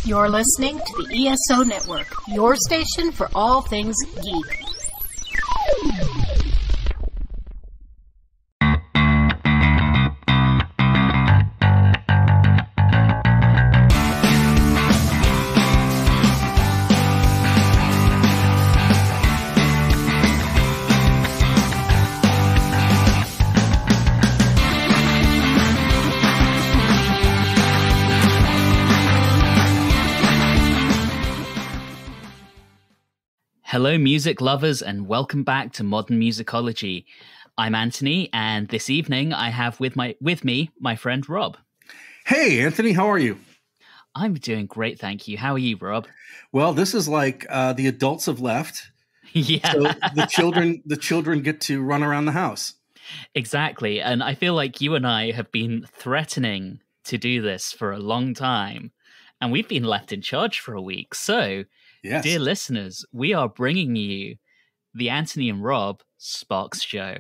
You're listening to the ESO Network, your station for all things geek. Hello, music lovers, and welcome back to Modern Musicology. I'm Anthony, and this evening I have with me my friend Rob. Hey, Anthony, how are you? I'm doing great, thank you. How are you, Rob? Well, this is like the adults have left. Yeah, So the children get to run around the house. Exactly, and I feel like you and I have been threatening to do this for a long time, and we've been left in charge for a week. So, yes. Dear listeners, we are bringing you the Anthony and Rob SPARKS Show.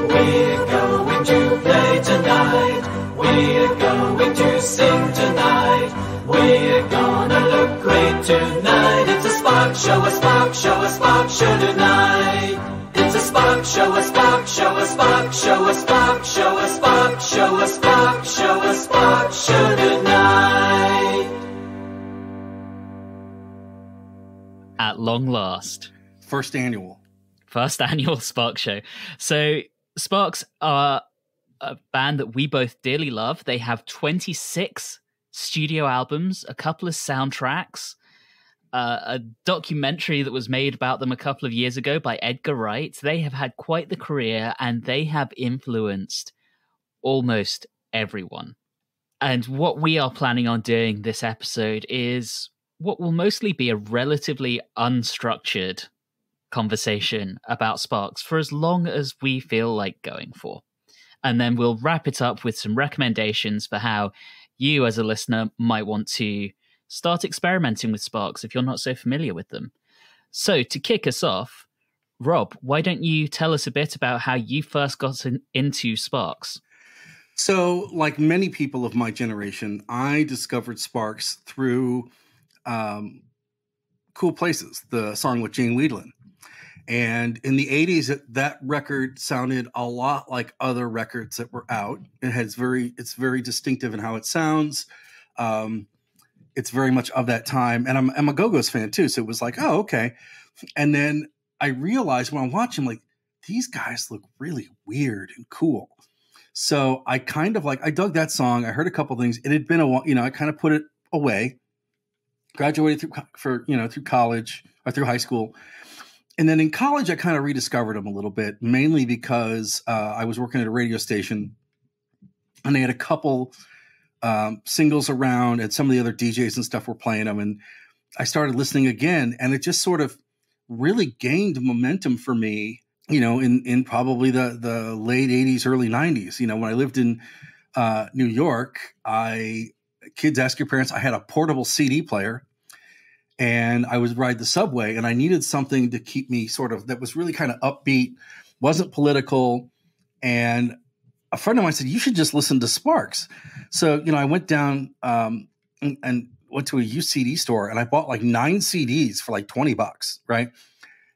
We're going to play tonight. We're going to sing tonight. We're gonna look great tonight. It's a spark show, a spark show, a spark show tonight. It's a spark show, a spark show, a spark show, a spark show, a spark show, a spark show, a spark show tonight. At long last. First annual SPARKS Show. So SPARKS are a band that we both dearly love. They have 26 studio albums, a couple of soundtracks, a documentary that was made about them a couple of years ago by Edgar Wright. They have had quite the career, and they have influenced almost everyone. And what we are planning on doing this episode is what will mostly be a relatively unstructured conversation about SPARKS for as long as we feel like going for. And then we'll wrap it up with some recommendations for how you as a listener might want to start experimenting with SPARKS if you're not so familiar with them. So to kick us off, Rob, why don't you tell us a bit about how you first got into SPARKS? So, like many people of my generation, I discovered SPARKS through Cool Places, the song with Jane Wiedlin. And in the 80s, that record sounded a lot like other records that were out. It's very distinctive in how it sounds. It's very much of that time. And I'm a Go-Go's fan too. So it was like, oh, okay. And then I realized when I'm watching, like, these guys look really weird and cool. So I I dug that song. I heard a couple things. It had been a while, I kind of put it away, graduated through college or through high school. And then in college, I kind of rediscovered them a little bit, mainly because I was working at a radio station and they had a couple singles around and some of the other DJs and stuff were playing them. And I started listening again, and it just sort of really gained momentum for me, in probably the late 80s, early 90s. When I lived in New York, kids ask your parents, I had a portable CD player. And I would ride the subway, and I needed something to keep me that was really kind of upbeat, wasn't political. And a friend of mine said, you should just listen to SPARKS. So, I went down and went to a used CD store, and I bought like 9 CDs for like $20, right?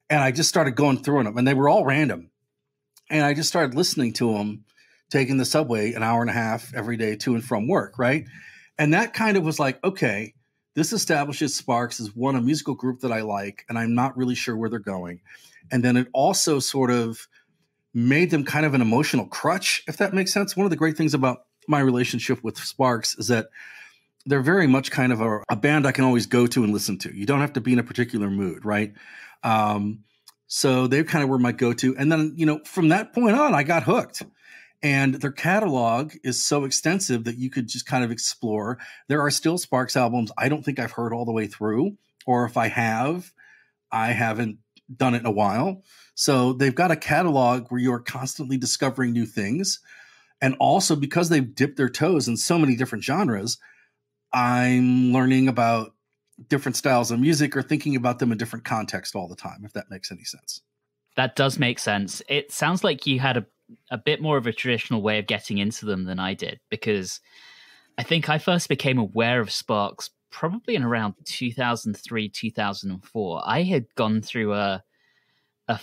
And I just started going through them, and they were all random. And I just started listening to them, taking the subway an hour and a half every day to and from work, right? And that kind of was like, okay, this establishes SPARKS as a musical group that I like, and I'm not really sure where they're going. And then it also sort of made them kind of an emotional crutch, if that makes sense. One of the great things about my relationship with SPARKS is that they're very much kind of a band I can always go to and listen to. You don't have to be in a particular mood, right? So they kind of were my go-to. And then, from that point on, I got hooked. And their catalog is so extensive that you could just kind of explore. There are still SPARKS albums I don't think I've heard all the way through, or if I have, I haven't done it in a while. So they've got a catalog where you're constantly discovering new things. And also because they've dipped their toes in so many different genres, I'm learning about different styles of music or thinking about them in different context all the time, if that makes any sense. That does make sense. It sounds like you had a bit more of a traditional way of getting into them than I did, because I think I first became aware of Sparks probably in around 2003, 2004. I had gone through a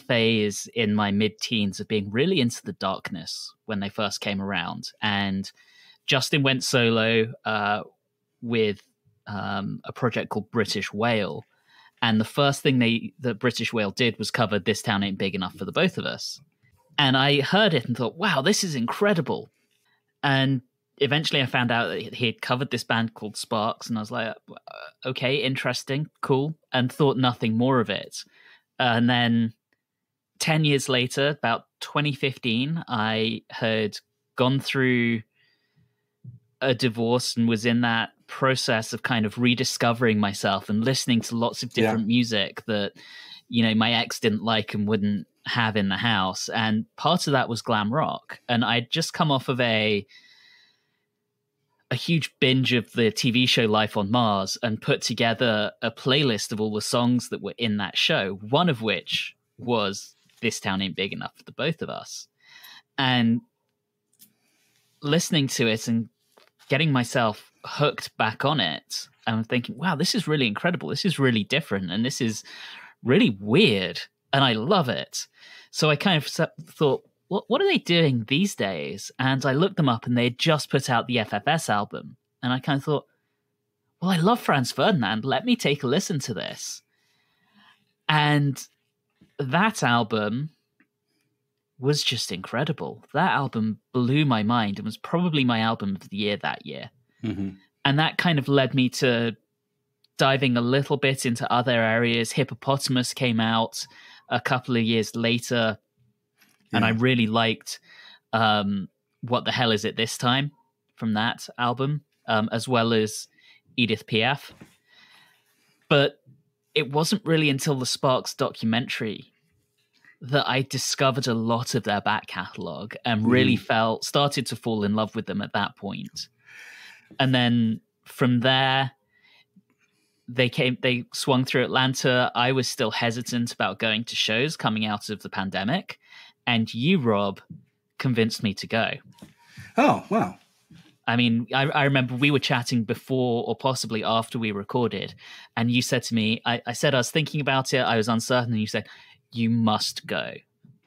phase in my mid-teens of being really into the darkness when they first came around. And Justin went solo with a project called British Whale. And the first thing the British Whale did was cover This Town Ain't Big Enough for the Both of Us. And I heard it and thought, wow, this is incredible. And eventually I found out that he had covered this band called Sparks. And I was like, okay, interesting, cool. And thought nothing more of it. And then 10 years later, about 2015, I had gone through a divorce and was in that process of kind of rediscovering myself and listening to lots of different music that, you know, my ex didn't like and wouldn't have in the house. And part of that was glam rock. And I'd just come off of a huge binge of the TV show Life on Mars and put together a playlist of all the songs that were in that show, one of which was This Town Ain't Big Enough for the Both of Us. And listening to it and getting myself hooked back on it, and thinking, wow, this is really incredible. This is really different. And this is really weird. And I love it. So I kind of thought, what are they doing these days? And I looked them up and they had just put out the FFS album. And I kind of thought, well, I love Franz Ferdinand. Let me take a listen to this. And that album was just incredible. That album blew my mind and was probably my album of the year that year. Mm-hmm. And that kind of led me to diving a little bit into other areas. Hippopotamus came out a couple of years later, and I really liked What the Hell Is It This Time from that album, as well as Edith Piaf. But it wasn't really until the Sparks documentary that I discovered a lot of their back catalogue and really started to fall in love with them at that point. And then from there, they swung through Atlanta. I was still hesitant about going to shows coming out of the pandemic. And you, Rob, convinced me to go. Oh, wow. I mean, I remember we were chatting before or possibly after we recorded. And you said to me, I said I was thinking about it. I was uncertain. And you said, you must go.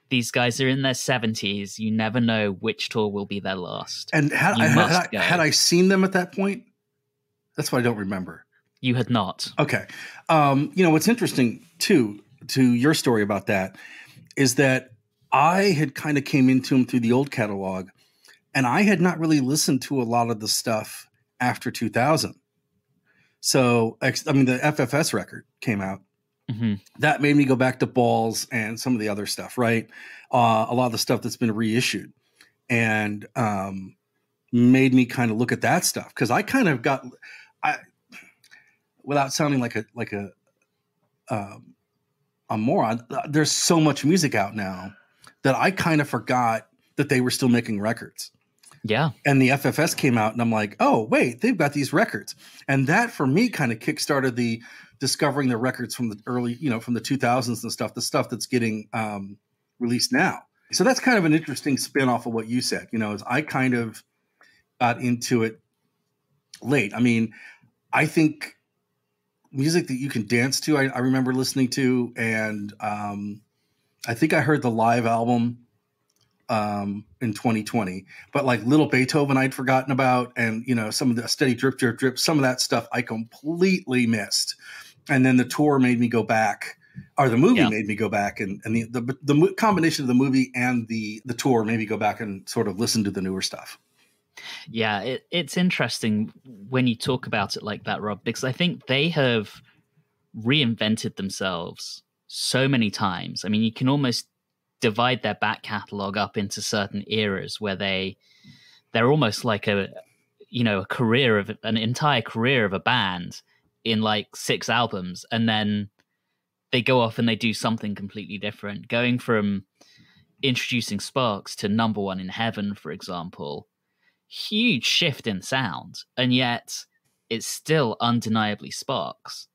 These guys are in their 70s. You never know which tour will be their last. And had I seen them at that point? That's what I don't remember. You had not. Okay. You know, what's interesting, too, to your story about that is that I had kind of came into them through the old catalog, and I had not really listened to a lot of the stuff after 2000. So, I mean, the FFS record came out. Mm-hmm. That made me go back to Balls and some of the other stuff, right? A lot of the stuff that's been reissued, and made me kind of look at that stuff, because I kind of got, without sounding like a moron, there's so much music out now that I kind of forgot that they were still making records. Yeah. And the FFS came out and I'm like, oh, wait, they've got these records. And that for me kind of kickstarted the discovering the records from the early, you know, from the 2000s and stuff, the stuff that's getting released now. So that's kind of an interesting spin off of what you said, you know, is I kind of got into it late. I mean, I think music that you can dance to, I remember listening to, and I think I heard the live album in 2020, but like Little Beethoven I'd forgotten about, and you know, some of the Steady Drip Drip Drip, some of that stuff I completely missed. And then the tour made me go back, or the movie made me go back, and the combination of the movie and the tour made me go back and sort of listen to the newer stuff. Yeah, it's interesting when you talk about it like that, Rob, because I think they have reinvented themselves so many times. I mean, you can almost divide their back catalog up into certain eras where they're almost like an entire career of a band in like 6 albums, and then they go off and they do something completely different, going from introducing Sparks to Number One in Heaven, for example. Huge shift in sound, and yet it's still undeniably Sparks.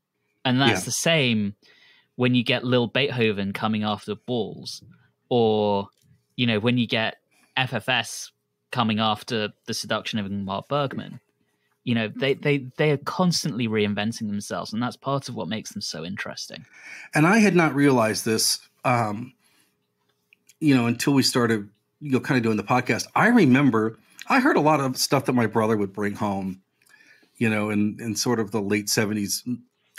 And that's the same when you get Lil Beethoven coming after Balls, or, you know, when you get FFS coming after the seduction of Mark Bergman. You know, they are constantly reinventing themselves, and that's part of what makes them so interesting. And I had not realized this, until we started, kind of doing the podcast. I remember I heard a lot of stuff that my brother would bring home, in sort of the late 70s,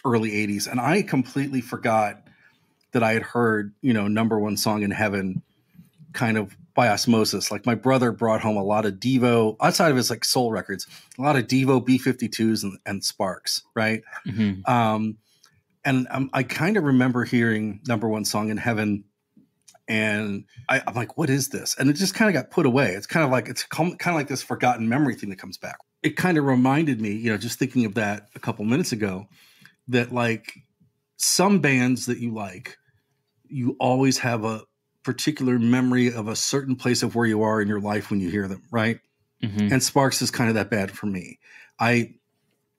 early 80s. And I completely forgot that I had heard, Number One Song in Heaven kind of by osmosis. Like my brother brought home a lot of Devo, outside of his like soul records, a lot of Devo, B-52s and Sparks, right? Mm-hmm. I kind of remember hearing Number One Song in Heaven, and I'm like, what is this? And it just kind of got put away. It's kind of like this forgotten memory thing that comes back. It kind of reminded me, just thinking of that a couple minutes ago, that like some bands that you like, you always have a particular memory of a certain place of where you are in your life when you hear them, right? Mm-hmm. And Sparks is kind of that bad for me. I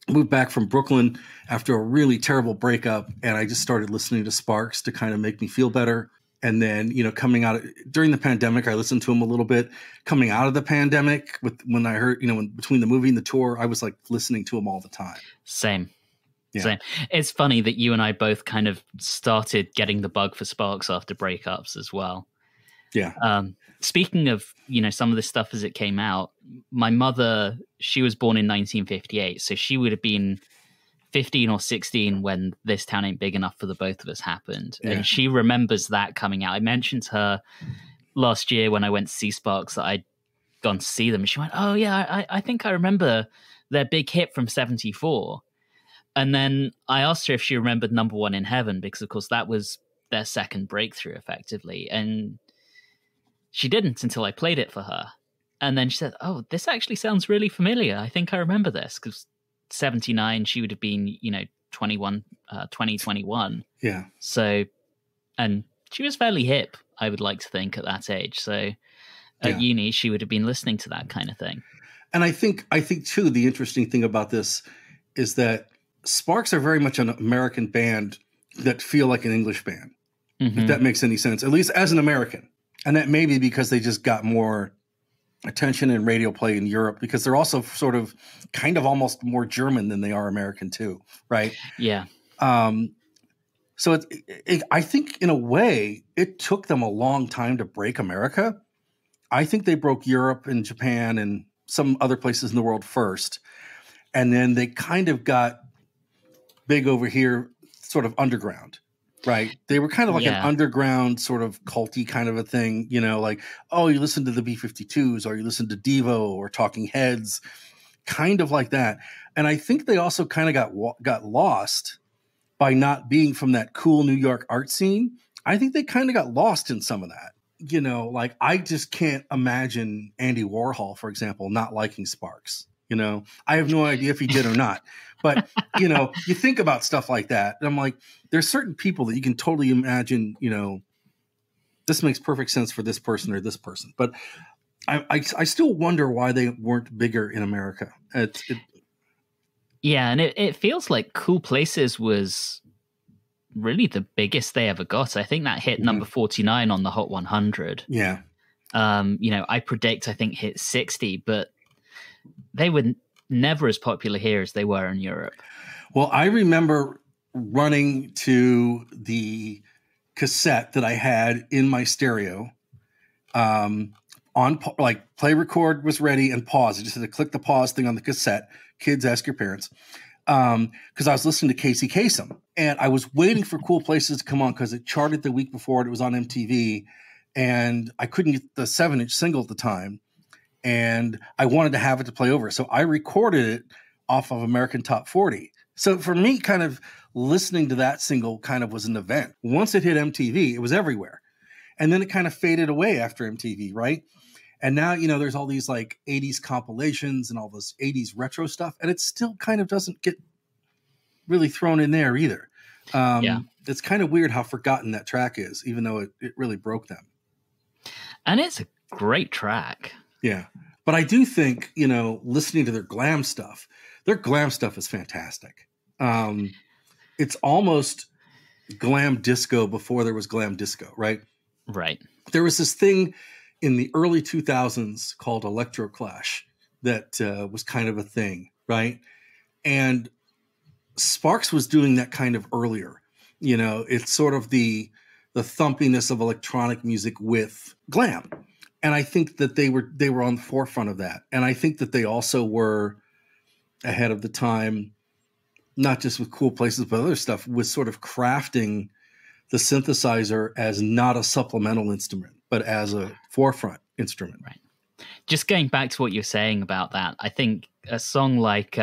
moved back from Brooklyn after a really terrible breakup, and I just started listening to Sparks to kind of make me feel better. And then, coming out during the pandemic, I listened to him a little bit. Coming out of the pandemic, when I heard, between the movie and the tour, I was like listening to him all the time. Same. Yeah. Same. It's funny that you and I both kind of started getting the bug for Sparks after breakups as well. Yeah. Speaking of, some of this stuff as it came out, my mother, she was born in 1958, so she would have been 15 or 16 when This Town Ain't Big Enough for the Both of Us happened. Yeah. And she remembers that coming out. I mentioned to her last year when I went to see Sparks that I'd gone to see them. And she went, oh, yeah, I think I remember their big hit from 74. And then I asked her if she remembered Number One in Heaven, because, of course, that was their second breakthrough, effectively. And she didn't until I played it for her. And then she said, oh, this actually sounds really familiar. I think I remember this, because 79, she would have been, 21. Yeah. So, and she was fairly hip, I would like to think, at that age. So at uni, she would have been listening to that kind of thing. And I think too, the interesting thing about this is that Sparks are very much an American band that feel like an English band, mm-hmm. if that makes any sense, at least as an American. And that may be because they just got more attention and radio play in Europe, because they're also sort of kind of almost more German than they are American too, right? Yeah. So I think in a way it took them a long time to break America. I think they broke Europe and Japan and some other places in the world first. And then they kind of got big over here, sort of underground. Right. They were kind of like an underground sort of culty kind of a thing, like, oh, you listen to the B-52s, or you listen to Devo or Talking Heads, kind of like that. And I think they also kind of got lost by not being from that cool New York art scene. I think they kind of got lost in some of that. Like I just can't imagine Andy Warhol, for example, not liking Sparks. I have no idea if he did or not. But, you think about stuff like that. And I'm like, there's certain people that you can totally imagine, this makes perfect sense for this person or this person. But I still wonder why they weren't bigger in America. Yeah, and it feels like Cool Places was really the biggest they ever got. I think that hit number 49 on the Hot 100. Yeah. I predict, I think, hit 60, but they were never as popular here as they were in Europe. Well, I remember running to the cassette that I had in my stereo, on play record was ready and pause. I just had to click the pause thing on the cassette. Kids, ask your parents. Because I was listening to Casey Kasem, and I was waiting for Cool Places to come on because it charted the week before it was on MTV, and I couldn't get the 7-inch single at the time. And I wanted to have it to play over. So I recorded it off of American Top 40. So for me, kind of listening to that single kind of was an event. Once it hit MTV, it was everywhere. And then it kind of faded away after MTV, right? And now, there's all these like 80s compilations and all this 80s retro stuff. And it still kind of doesn't get really thrown in there either. It's kind of weird how forgotten that track is, even though it really broke them. And it's a great track. Yeah. But I do think, listening to their glam stuff is fantastic. It's almost glam disco before there was glam disco, right? Right. There was this thing in the early 2000s called Electroclash that was kind of a thing, right? And Sparks was doing that kind of earlier. You know, it's sort of the thumpiness of electronic music with glam. And I think that they were on the forefront of that. And I think that they also were ahead of the time, not just with Cool Places, but other stuff, with sort of crafting the synthesizer as not a supplemental instrument, but as a forefront instrument. Right. Just going back to what you're saying about that, I think a song like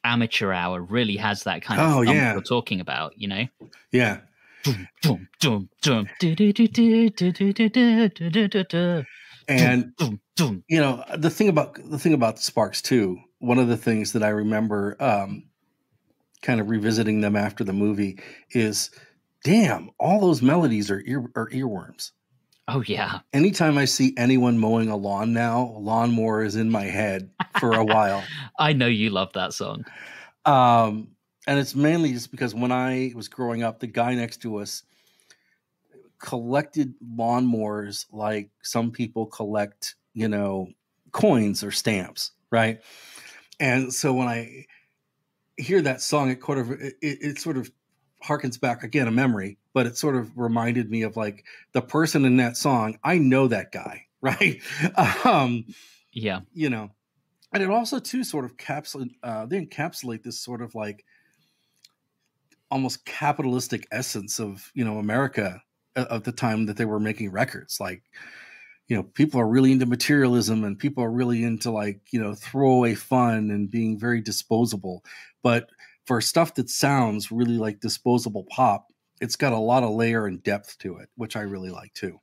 Amateur Hour really has that kind of thump you're talking about, you know? Yeah. And you know, the thing about Sparks too, one of the things that I remember kind of revisiting them after the movie is, damn, all those melodies are earworms. Oh yeah. Anytime I see anyone mowing a lawn now, Lawnmower is in my head for a while. I know you love that song. And it's mainly just because when I was growing up, the guy next to us collected lawnmowers like some people collect, you know, coins or stamps, right? And so when I hear that song, it sort of harkens back, again, a memory, but it sort of reminded me of like the person in that song. I know that guy, right? Yeah. You know, and it also too sort of they encapsulate this sort of like almost capitalistic essence of, you know, America of the time that they were making records. Like, you know, people are really into materialism and people are really into like, you know, throwaway fun and being very disposable. But for stuff that sounds really like disposable pop, it's got a lot of layer and depth to it, which I really like too.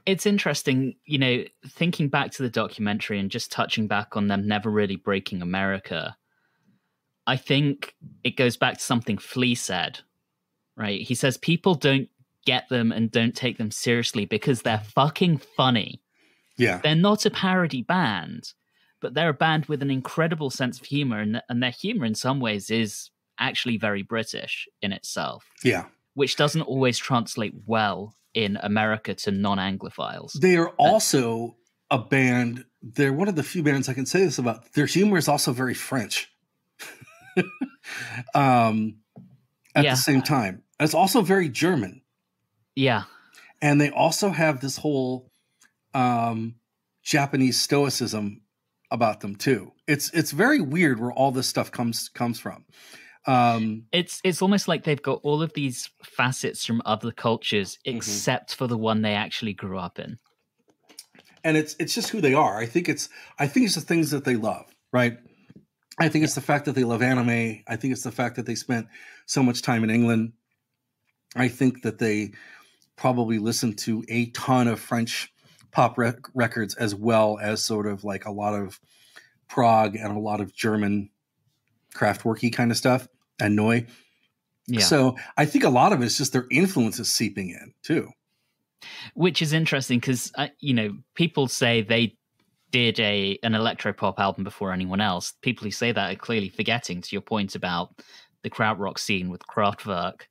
It's interesting, you know, thinking back to the documentary and just touching back on them never really breaking America. I think it goes back to something Flea said, right? He says people don't get them and don't take them seriously because they're fucking funny. Yeah. They're not a parody band, but they're a band with an incredible sense of humor, and their humor in some ways is actually very British in itself. Yeah. Which doesn't always translate well in America to non-Anglophiles. They are also a band, they're one of the few bands I can say this about. Their humor is also very French. At the same time. It's also very German. Yeah. And they also have this whole Japanese stoicism about them too. It's very weird where all this stuff comes from. It's almost like they've got all of these facets from other cultures except for the one they actually grew up in. And it's just who they are. I think it's the things that they love, right? I think it's the fact that they love anime. I think it's the fact that they spent so much time in England. I think that they probably listen to a ton of French pop records as well as sort of like a lot of prog and a lot of German Kraftwerky kind of stuff and Neu. Yeah. So I think a lot of it is just their influences seeping in too. Which is interesting because, you know, people say they did an electropop album before anyone else. People who say that are clearly forgetting, to your point about the krautrock scene with Kraftwerk.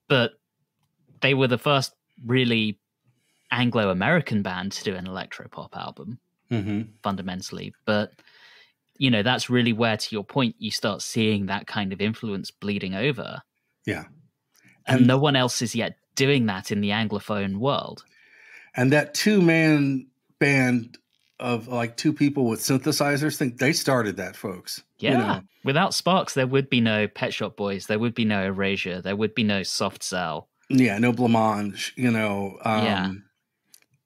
But they were the first really Anglo-American band to do an electropop album, fundamentally. But, you know, that's really where, to your point, you start seeing that kind of influence bleeding over. Yeah. And no one else is yet doing that in the Anglophone world. And that two-man band of like two people with synthesizers, think they started that, folks. Yeah. You know? Without Sparks, there would be no Pet Shop Boys. There would be no Erasure. There would be no Soft Cell. Yeah, no Blancmange, you know. Yeah.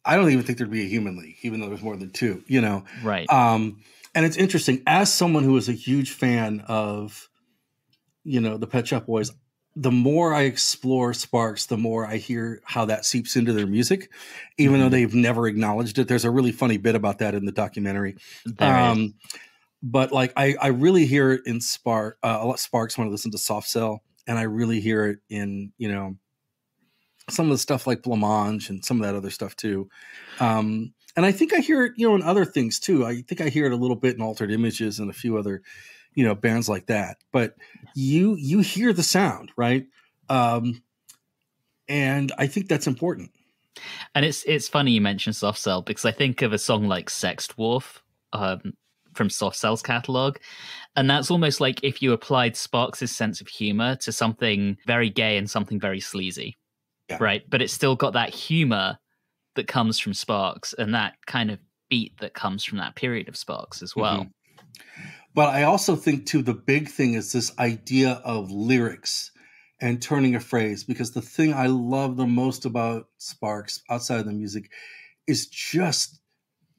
I don't even think there'd be a Human League, even though there's more than two, you know. Right. And it's interesting, as someone who is a huge fan of, you know, the Pet Shop Boys, the more I explore Sparks, the more I hear how that seeps into their music, even though they've never acknowledged it. There's a really funny bit about that in the documentary. But like, I really hear it in Sparks when I listen to Soft Cell, and I really hear it in, you know, some of the stuff like Blancmange and some of that other stuff too. And I think I hear it, you know, in other things too. I think I hear it a little bit in Altered Images and a few other, you know, bands like that. But you hear the sound, right? And I think that's important. And it's funny you mentioned Soft Cell, because I think of a song like Sex Dwarf from Soft Cell's catalog. And that's almost like if you applied Sparks' sense of humor to something very gay and something very sleazy, right? But it's still got that humor that comes from Sparks and that kind of beat that comes from that period of Sparks as well. But I also think, too, the big thing is this idea of lyrics and turning a phrase, because the thing I love the most about Sparks outside of the music is just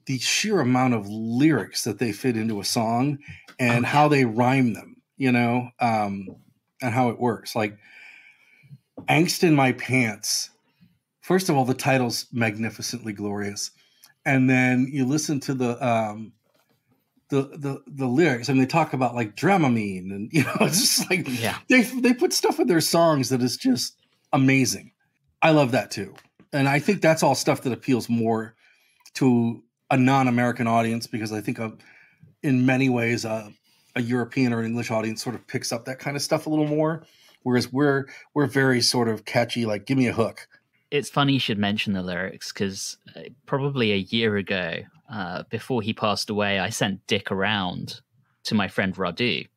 the sheer amount of lyrics that they fit into a song and how they rhyme them, and how it works. Like Angst in My Pants. First of all, the title's magnificently glorious. And then you listen to the lyrics, and they talk about like Dramamine, and it's just like they put stuff in their songs that is just amazing. I love that too. And I think that's all stuff that appeals more to a non-American audience, because I think in many ways a European or an English audience sort of picks up that kind of stuff a little more, whereas we're very sort of catchy, like give me a hook. It's funny you should mention the lyrics, because probably a year ago, before he passed away, I sent Dick Around to my friend Radu.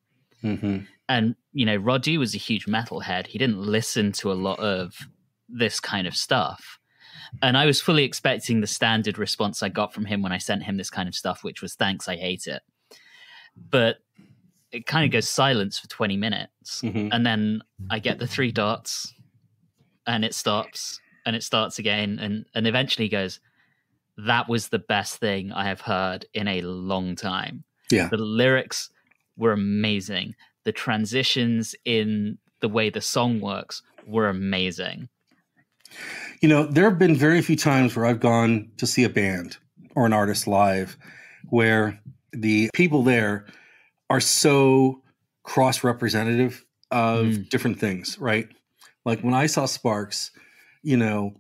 And, Radu was a huge metalhead. He didn't listen to a lot of this kind of stuff. And I was fully expecting the standard response I got from him when I sent him this kind of stuff, which was, thanks, I hate it. But it kind of goes silence for 20 minutes. And then I get the 3 dots and it stops and it starts again. And eventually he goes, that was the best thing I have heard in a long time. Yeah. The lyrics were amazing. The transitions in the way the song works were amazing. There have been very few times where I've gone to see a band or an artist live where the people there are so cross-representative of different things, right? Like when I saw Sparks, there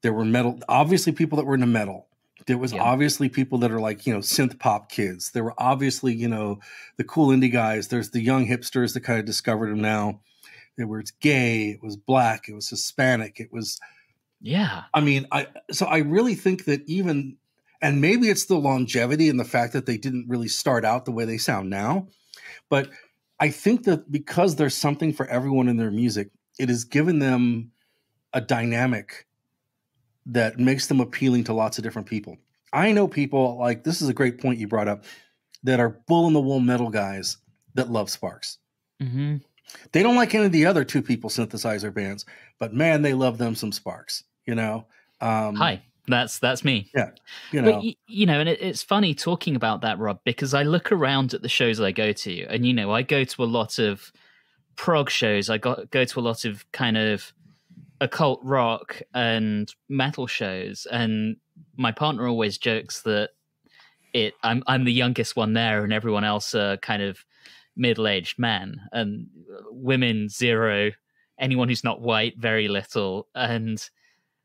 were obviously people that were into metal. There was obviously people that are like, synth pop kids. There were obviously, the cool indie guys. There's the young hipsters that kind of discovered them now. There was gay, it was black, it was Hispanic, it was... Yeah. I mean, I really think that even, and maybe it's the longevity and the fact that they didn't really start out the way they sound now, but I think that because there's something for everyone in their music, it has given them a dynamic that makes them appealing to lots of different people. I know people, like, this is a great point you brought up, that are bull-in-the-wool metal guys that love Sparks. They don't like any of the other 2 people synthesizer bands, but man, they love them some Sparks. Hi, that's me. Yeah, But, and it's funny talking about that, Rob, because I look around at the shows I go to, and I go to a lot of prog shows. I go to a lot of kind of occult rock and metal shows, and my partner always jokes that I'm the youngest one there, and everyone else are kind of middle-aged men, and women 0, anyone who's not white very little. And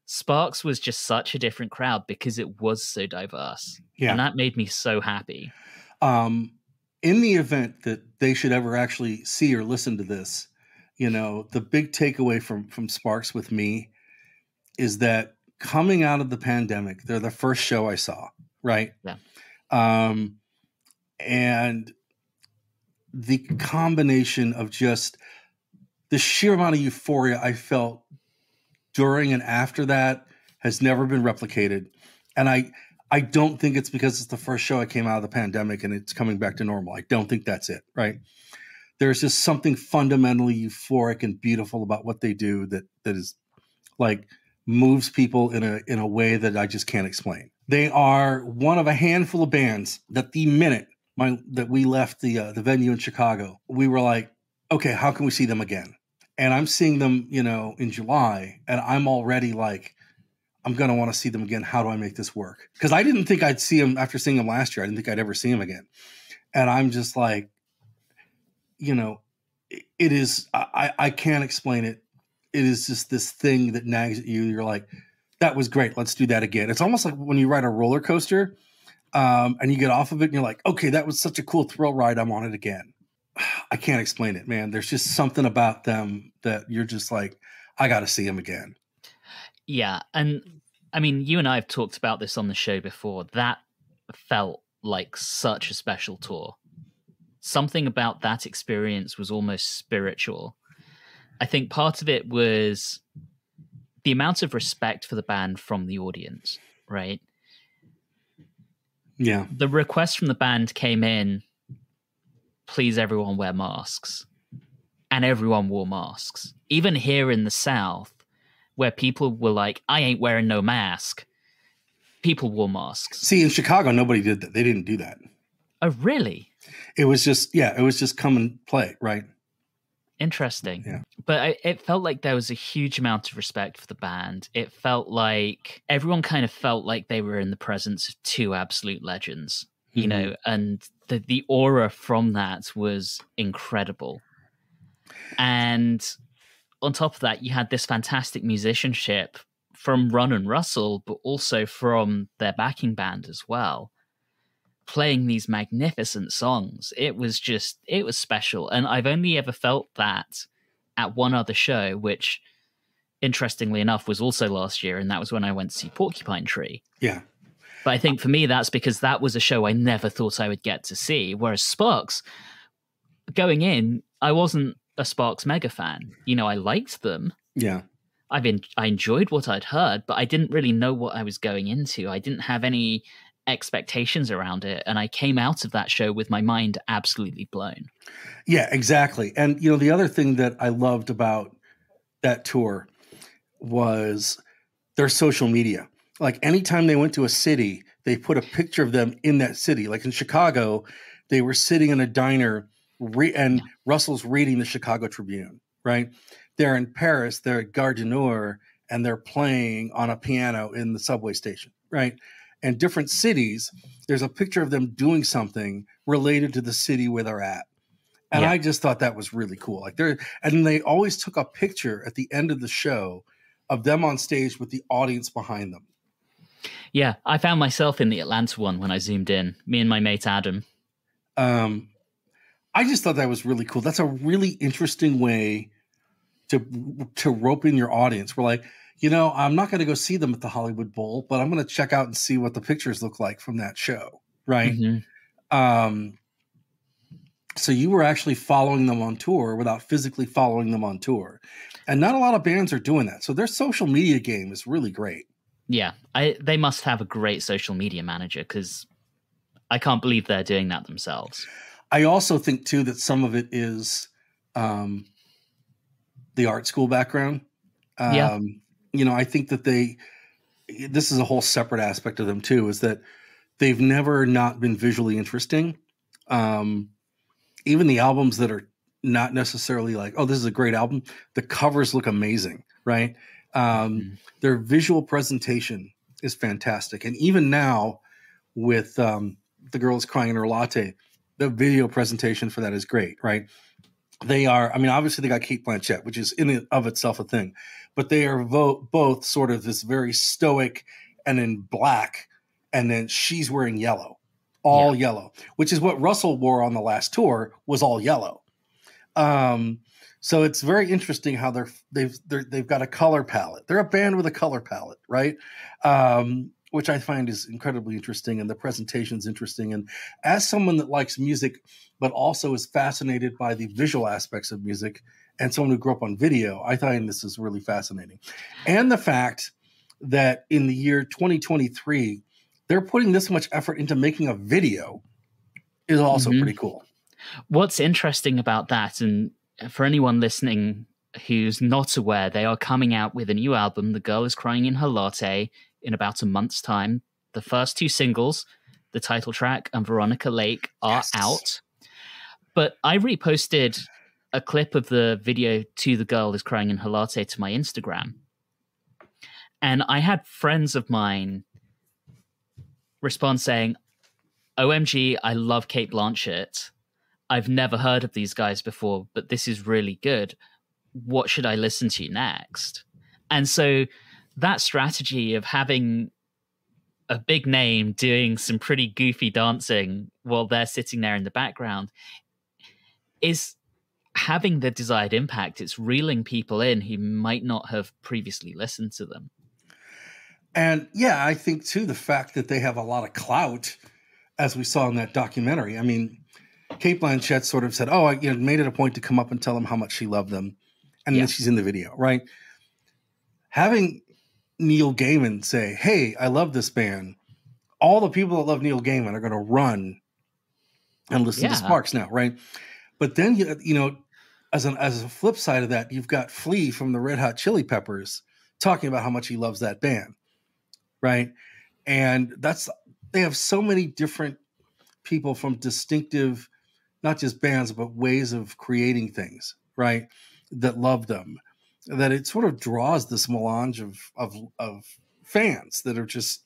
Sparks was just such a different crowd because it was so diverse. And that made me so happy. In the event that they should ever actually see or listen to this, the big takeaway from Sparks with me is that coming out of the pandemic, they're the first show I saw, right? And the combination of just the sheer amount of euphoria I felt during and after that has never been replicated. And I don't think it's because it's the first show I came out of the pandemic and it's coming back to normal. I don't think that's it, right? There's just something fundamentally euphoric and beautiful about what they do that is like moves people in a way that I just can't explain. They are one of a handful of bands that the minute that we left the venue in Chicago, we were like, okay, how can we see them again? And I'm seeing them, in July, and I'm already like, I'm going to want to see them again. How do I make this work? Because I didn't think I'd see them after seeing them last year. I didn't think I'd ever see them again. And I'm just like, it is, I can't explain it. It is just this thing that nags at you. You're like, that was great. Let's do that again. It's almost like when you ride a roller coaster and you get off of it and you're like, okay, that was such a cool thrill ride. I'm on it again. I can't explain it, man. There's just something about them that you're just like, I got to see them again. Yeah. And I mean, you and I have talked about this on the show before. That felt like such a special tour. Something about that experience was almost spiritual. I think part of it was the amount of respect for the band from the audience, right? Yeah. The request from the band came in, please everyone wear masks. And everyone wore masks. Even here in the South, where people were like, I ain't wearing no mask, people wore masks. See, in Chicago, nobody did that. They didn't do that. Oh, really? It was just come and play, right? Interesting. Yeah. But it felt like there was a huge amount of respect for the band. It felt like everyone kind of felt like they were in the presence of two absolute legends, you know, and the aura from that was incredible. And on top of that, you had this fantastic musicianship from Ron and Russell, but also from their backing band as well, playing these magnificent songs. It was special. And I've only ever felt that at one other show, which, interestingly enough, was also last year, and that was when I went to see Porcupine Tree. Yeah. But I think for me, that's because that was a show I never thought I would get to see, whereas Sparks, going in, I wasn't a Sparks mega fan. You know, I liked them. Yeah. I enjoyed what I'd heard, but I didn't really know what I was going into. I didn't have any expectations around it, and I came out of that show with my mind absolutely blown. Yeah, exactly. And you know, the other thing that I loved about that tour was their social media. Like anytime they went to a city, they put a picture of them in that city. Like in Chicago, they were sitting in a diner and Russell's reading the Chicago Tribune, right? They're in Paris, they're at Gare du Nord, and they're playing on a piano in the subway station, right? And different cities, there's a picture of them doing something related to the city where they're at. And I just thought that was really cool. Like they always took a picture at the end of the show of them on stage with the audience behind them. Yeah, I found myself in the Atlanta one when I zoomed in, me and my mate Adam. I just thought that was really cool. That's a really interesting way to rope in your audience. We're like, you know, I'm not going to go see them at the Hollywood Bowl, but I'm going to check out and see what the pictures look like from that show, right? Mm-hmm. So you were actually following them on tour without physically following them on tour. And not a lot of bands are doing that. So their social media game is really great. Yeah. They must have a great social media manager, because I can't believe they're doing that themselves. I also think, too, that some of it is the art school background. You know, I think that this is a whole separate aspect of them, too, is that they've never not been visually interesting. Even the albums that are not necessarily like, oh, this is a great album, the covers look amazing, right? Their visual presentation is fantastic. And even now with The Girl Is Crying in Her Latte, the video presentation for that is great, right? They are, I mean, obviously they got Cate Blanchett, which is in and of itself a thing, but they are both sort of this very stoic and in black, and then she's wearing yellow, all yellow, which is what Russell wore on the last tour, was all yellow. So it's very interesting how they've got a color palette. They're a band with a color palette, right? Which I find is incredibly interesting, and the presentation's interesting. And as someone that likes music, but also is fascinated by the visual aspects of music, and someone who grew up on video, I find this is really fascinating. And the fact that in the year 2023, they're putting this much effort into making a video is also pretty cool. What's interesting about that, and for anyone listening who's not aware, they are coming out with a new album, The Girl Is Crying in Her Latte, in about a month's time. The first two singles, the title track and Veronica Lake, are out. But I reposted a clip of the video to The Girl Is Crying in Her Latte to my Instagram. And I had friends of mine respond saying, OMG, I love Cate Blanchett. I've never heard of these guys before, but this is really good. What should I listen to next? And so that strategy of having a big name doing some pretty goofy dancing while they're sitting there in the background is having the desired impact. It's reeling people in who might not have previously listened to them. And yeah, I think too, the fact that they have a lot of clout, as we saw in that documentary. I mean, Kate Blanchett sort of said, "Oh, I made it a point to come up and tell them how much she loved them," and then she's in the video, right? Having Neil Gaiman say, "Hey, I love this band," all the people that love Neil Gaiman are going to run and listen to Sparks now, right? But then as a flip side of that, you've got Flea from the Red Hot Chili Peppers talking about how much he loves that band, right? And they have so many different people from distinctive, not just bands, but ways of creating things, right? That love them, that it sort of draws this melange of fans that are just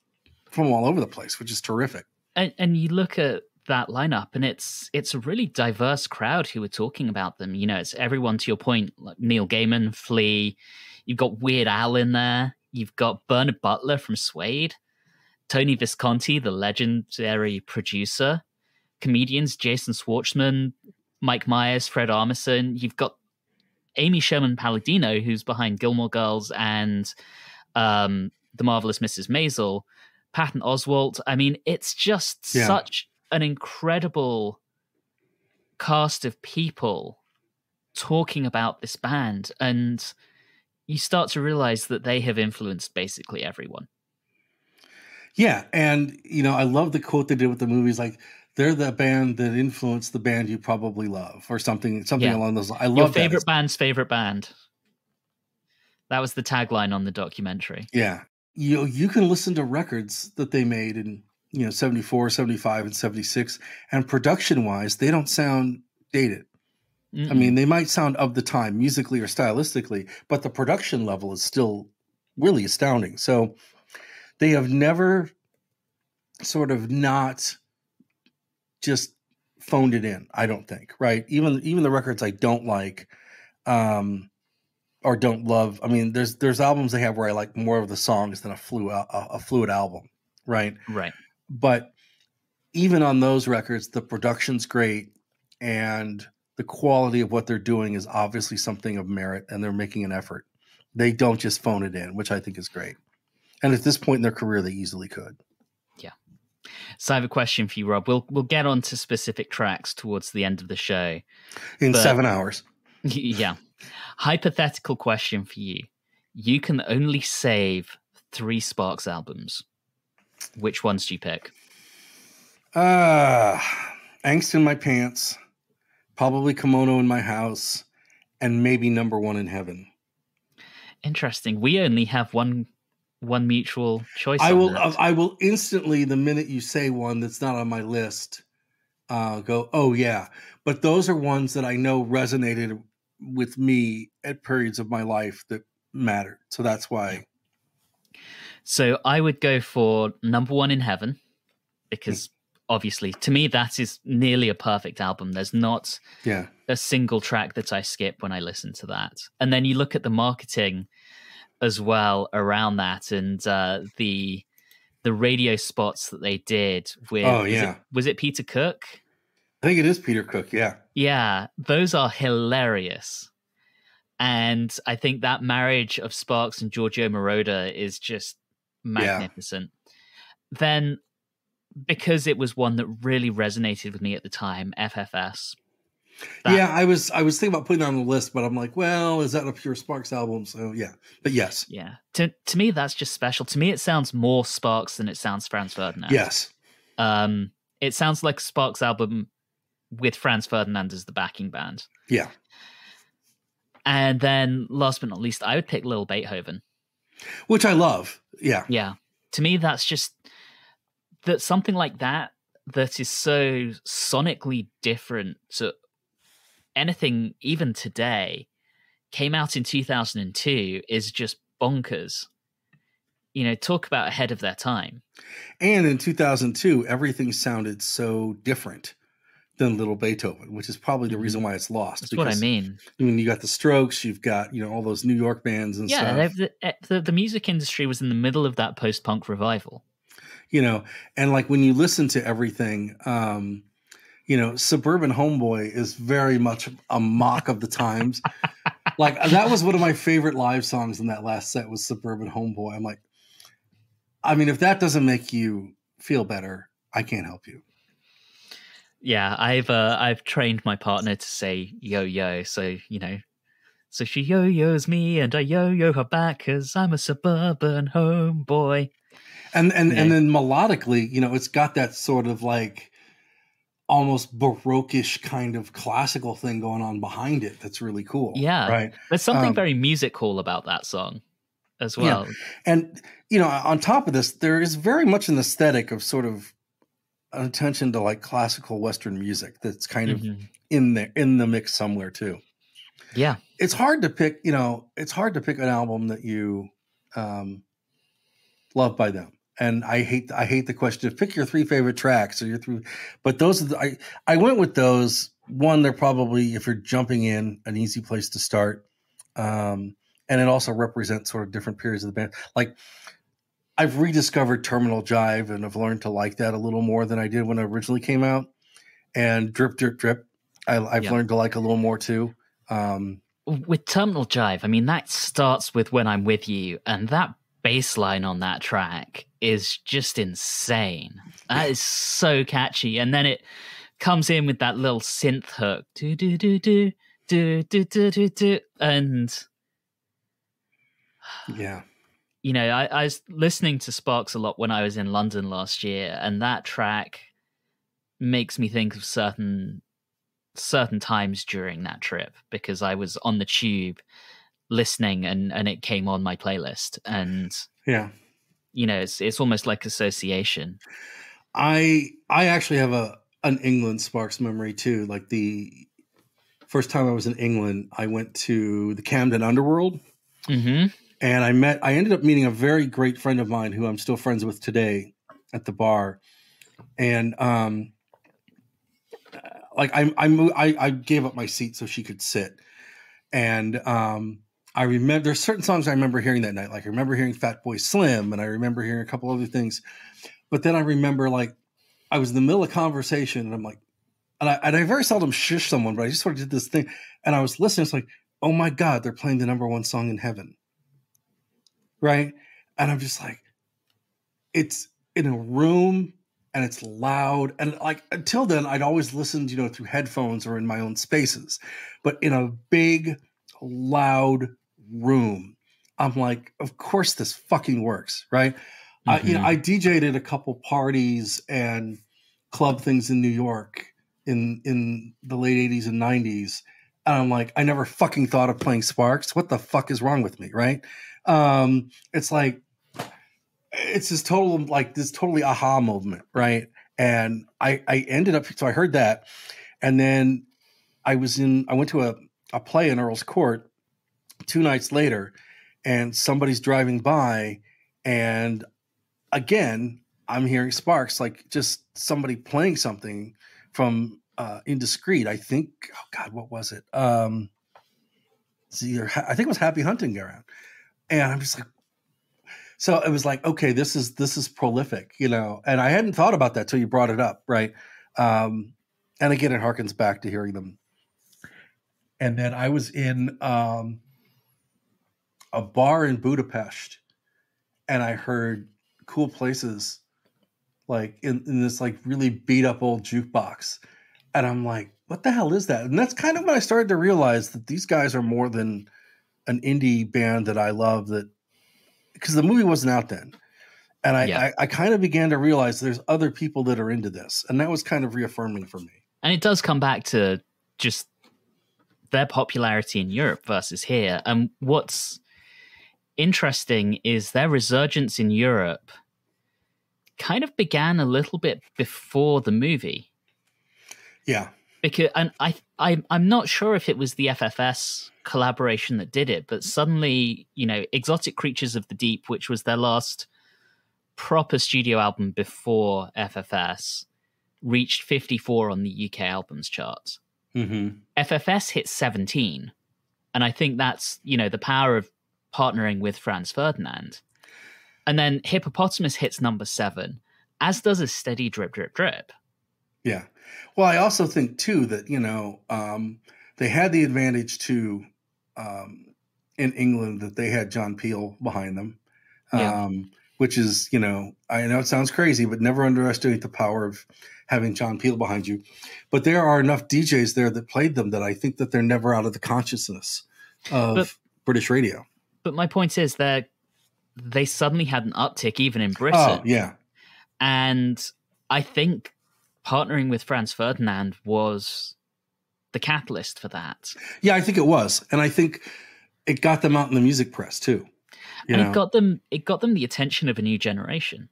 from all over the place, which is terrific. And you look at that lineup, and it's a really diverse crowd who are talking about them. It's everyone, to your point, like Neil Gaiman, Flea. You've got Weird Al in there. You've got Bernard Butler from Suede, Tony Visconti, the legendary producer, comedians Jason Schwartzman, Mike Myers, Fred Armisen. You've got Amy Sherman Palladino, who's behind Gilmore Girls and The Marvelous Mrs. Maisel, Patton Oswalt. I mean, it's just such an incredible cast of people talking about this band, and you start to realize that they have influenced basically everyone. Yeah, and I love the quote they did with the movies, like, they're the band that influenced the band you probably love, or something along those lines. I love your favorite band's favorite band. That was the tagline on the documentary. Yeah. You can listen to records that they made in 74, 75, and 76, and production-wise, they don't sound dated. Mm-mm. I mean, they might sound of the time, musically or stylistically, but the production level is still really astounding. So they have never sort of not just phoned it in, I don't think, right? Even the records I don't like or don't love. I mean, there's albums they have where I like more of the songs than a fluid album, right? Right. But even on those records, the production's great, and the quality of what they're doing is obviously something of merit, and they're making an effort. They don't just phone it in, which I think is great. And at this point in their career, they easily could. Yeah. So I have a question for you, Rob. We'll get on to specific tracks towards the end of the show. In 7 hours. Yeah. Hypothetical question for you. You can only save 3 Sparks albums. Which ones do you pick? Angst in My Pants, probably Kimono in My House, and maybe Number One in Heaven. Interesting. We only have one mutual choice. I will instantly, the minute you say one that's not on my list, go, oh yeah. But those are ones that I know resonated with me at periods of my life that mattered. So that's why. So I would go for Number One in Heaven, because obviously to me that is nearly a perfect album. There's not a single track that I skip when I listen to that. And then you look at the marketing as well around that, and the radio spots that they did with was it Peter Cook? I think it is Peter Cook, yeah. Yeah, those are hilarious. And I think that marriage of Sparks and Giorgio Moroder is just magnificent. Yeah. Then, because it was one that really resonated with me at the time, FFS. I was thinking about putting it on the list, but I'm like, well, is that a pure Sparks album? So yeah, but yes. Yeah. To me, that's just special. To me, it sounds more Sparks than it sounds Franz Ferdinand. Yes. It sounds like a Sparks album with Franz Ferdinand as the backing band. Yeah. And then, last but not least, I would pick Little Beethoven. Which I love. Yeah. Yeah. To me, that's just that something like that is so sonically different to anything even today, came out in 2002, is just bonkers. Talk about ahead of their time. And in 2002, everything sounded so different than Little Beethoven, which is probably the reason why it's lost. That's what I mean. I mean, you got the Strokes, you've got, all those New York bands and stuff. Yeah, the music industry was in the middle of that post-punk revival. And like when you listen to everything, Suburban Homeboy is very much a mock of the times. Like that was one of my favorite live songs in that last set was Suburban Homeboy. I'm like, I mean, if that doesn't make you feel better, I can't help you. Yeah, I've trained my partner to say yo-yo, so so she yo-yos me and I yo-yo her back because I'm a suburban homeboy. And then melodically, it's got that sort of like almost baroque-ish kind of classical thing going on behind it. That's really cool. Yeah, right. There's something very musical about that song as well. Yeah. And on top of this, there is very much an aesthetic of sort of an attention to like classical Western music that's kind of in the mix somewhere too. Yeah, it's hard to pick. It's hard to pick an album that you love by them. And I hate the question of pick your 3 favorite tracks or your 3, but those are I went with those. One, they're probably, if you're jumping in, an easy place to start. And it also represents sort of different periods of the band. Like I've rediscovered Terminal Jive and I've learned to like that a little more than I did when it originally came out. And Drip, Drip, Drip, I've learned to like a little more too. With Terminal Jive, I mean, that starts with When I'm With You, and that bass line on that track is just insane. That is so catchy. And then it comes in with that little synth hook. Do, do, do, do, do, do, do, do, do. And yeah. I was listening to Sparks a lot when I was in London last year, and that track makes me think of certain times during that trip because I was on the tube listening and it came on my playlist, and it's almost like association. I actually have an England Sparks memory too. Like the first time I was in England, I went to the Camden Underworld. And I ended up meeting a very great friend of mine who I'm still friends with today at the bar. And I gave up my seat so she could sit. And I remember there's certain songs I remember hearing that night. Like I remember hearing Fatboy Slim, and I remember hearing a couple other things. But then I remember like I was in the middle of conversation, and I'm like, and I very seldom shush someone, but I just sort of did this thing, and I was listening. It's like, oh my God, they're playing the #1 song in heaven. Right. And I'm just like, it's in a room and it's loud. And like, until then I'd always listened, through headphones or in my own spaces, but in a big, loud room, I'm like, of course this fucking works. Right. I DJ'd at a couple parties and club things in New York in the late 80s and 90s. And I'm like, I never fucking thought of playing Sparks. What the fuck is wrong with me? Right. It's like, it's this totally aha moment. Right. And I ended up, so I heard that. And then I went to a play in Earl's Court 2 nights later, and somebody's driving by, and again, I'm hearing Sparks, like just somebody playing something from Indiscreet. I think, oh God, what was it? I think it was Happy Hunting Ground. And I'm just like, so it was like, okay, this is prolific, and I hadn't thought about that till you brought it up. Right. And again, it harkens back to hearing them. And then I was in a bar in Budapest, and I heard Cool Places, like in this like really beat up old jukebox. And I'm like, what the hell is that? And that's kind of when I started to realize that these guys are more than an indie band that I love, that because the movie wasn't out then. And I kind of began to realize there's other people that are into this. And that was kind of reaffirming for me. And it does come back to just their popularity in Europe versus here. And what's interesting is their resurgence in Europe kind of began a little bit before the movie. Yeah. Because, and I'm not sure if it was the FFS collaboration that did it, but suddenly, Exotic Creatures of the Deep, which was their last proper studio album before FFS, reached 54 on the UK albums charts. FFS hit 17. And I think that's, the power of partnering with Franz Ferdinand. And then Hippopotamus hits number 7, as does A Steady Drip, Drip, Drip. Yeah. Well, I also think too that, they had the advantage too, in England, that they had John Peel behind them, which is, you know, I know it sounds crazy, but never underestimate the power of having John Peel behind you. But there are enough DJs there that played them that I think that they're never out of the consciousness of British radio. But my point is that they suddenly had an uptick even in Britain. Oh, yeah. And I think partnering with Franz Ferdinand was the catalyst for that. Yeah, I think it was. And I think it got them out in the music press too. And it got them the attention of a new generation.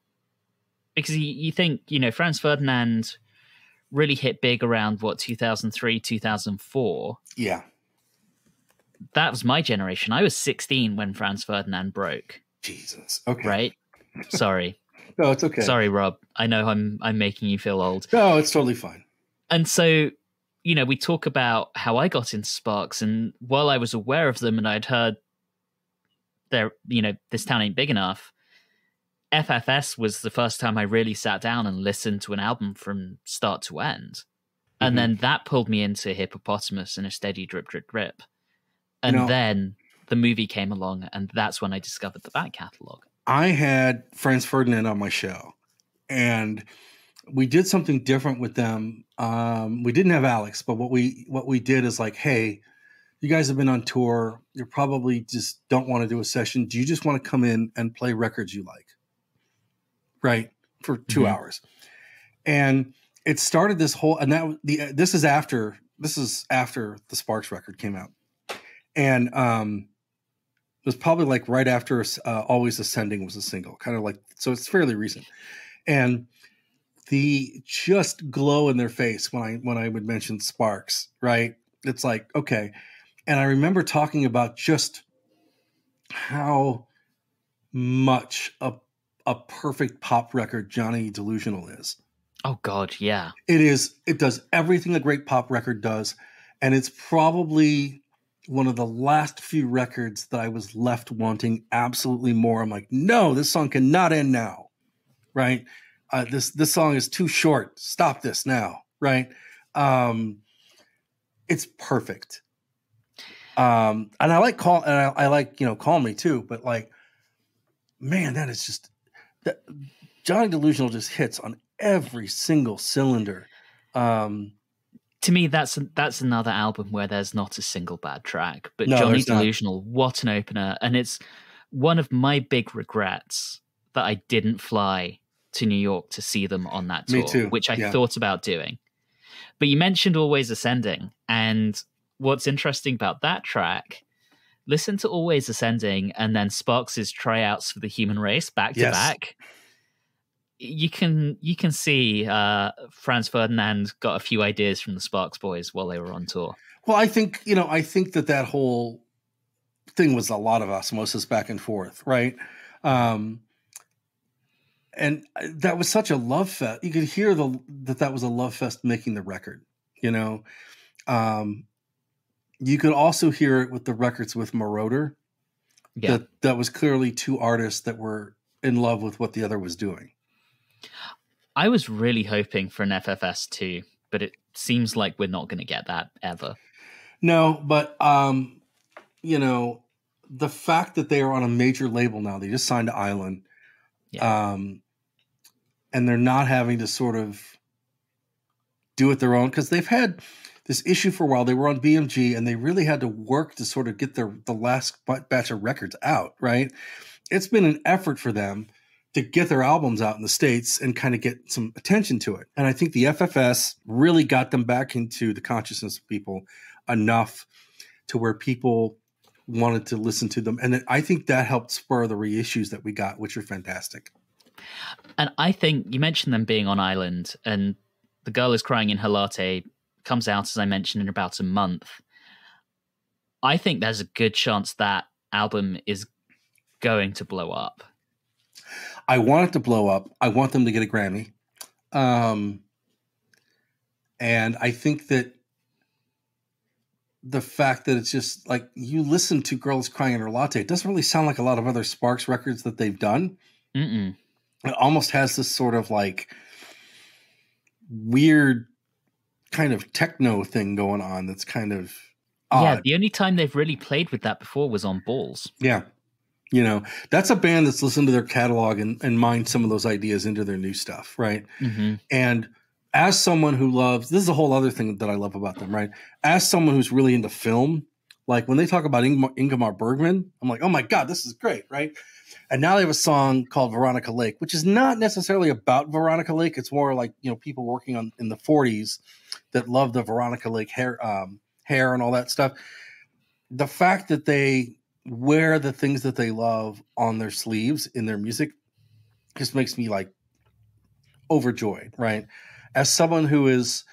Because you think, you know, Franz Ferdinand really hit big around, 2003, 2004. Yeah. That was my generation. I was 16 when Franz Ferdinand broke. Jesus. Okay. Right? Sorry. No, it's okay. Sorry, Rob. I know I'm making you feel old. No, it's totally fine. And so, you know, we talk about how I got into Sparks, and while I was aware of them and I'd heard this town ain't big enough, FFS was the first time I really sat down and listened to an album from start to end. And then that pulled me into Hippopotamus and A Steady Drip, Drip, Drip. And then the movie came along, and that's when I discovered the back catalog. I had Franz Ferdinand on my show, and we did something different with them. We didn't have Alex, but what we did is like, hey, you guys have been on tour. You probably just don't want to do a session. Do you just want to come in and play records you like? Right. For 2 hours. And it started this whole, and this is after the Sparks record came out. And it was probably like right after Always Ascending was a single, kind of like, so it's fairly recent. And the just glow in their face when I would mention Sparks, right? It's like, okay. And I remember talking about just how much a perfect pop record Johnny Delusional is. Oh God, yeah. It is. It does everything a great pop record does. And it's probably one of the last few records that I was left wanting absolutely more. I'm like, no, this song cannot end now. Right. This song is too short. Stop this now. Right. It's perfect. And I like Call Me too, but like, man, that is just that Johnny Delusional just hits on every single cylinder. To me, that's another album where there's not a single bad track, but No, Johnny there's not. Delusional, what an opener. And it's one of my big regrets that I didn't fly to New York to see them on that tour, Me too. which I Yeah. thought about doing. But you mentioned Always Ascending, and what's interesting about that track, listen to Always Ascending and then Sparks' tryouts for the Human Race back to Yes. back. You can see Franz Ferdinand got a few ideas from the Sparks boys while they were on tour. Well, I think that whole thing was a lot of osmosis back and forth, right? And that was such a love fest. You could hear that was a love fest making the record, you know? You could also hear it with the records with Marauder. Yeah. That was clearly two artists that were in love with what the other was doing. I was really hoping for an FFS too, but it seems like we're not going to get that ever. No, but the fact that they are on a major label now, they just signed to Island, and they're not having to sort of do it their own, because they've had this issue for a while. They were on BMG, and they really had to work to sort of get the last batch of records out. Right? It's been an effort for them to get their albums out in the States and kind of get some attention to it. And I think the FFS really got them back into the consciousness of people enough to where people wanted to listen to them. And I think that helped spur the reissues that we got, which are fantastic. And I think you mentioned them being on Island, and The Girl Is Crying in Her Latte comes out, as I mentioned, in about a month. I think there's a good chance that album is going to blow up. I want it to blow up. I want them to get a Grammy. And I think that the fact that it's just like, you listen to Girls Crying in Her Latte, it doesn't really sound like a lot of other Sparks records that they've done. Mm-mm. It almost has this sort of like weird kind of techno thing going on that's kind of odd. Yeah, the only time they've really played with that before was on Balls. Yeah. You know, that's a band that's listened to their catalog and mined some of those ideas into their new stuff, right? Mm-hmm. And as someone who loves, this is a whole other thing that I love about them, right? As someone who's really into film, like when they talk about Ingmar Bergman, I'm like, oh my God, this is great, right? And now they have a song called Veronica Lake, which is not necessarily about Veronica Lake. It's more like, you know, people working on in the 40s that love the Veronica Lake hair and all that stuff. The fact that they wear the things that they love on their sleeves in their music just makes me like overjoyed, right? As someone who is,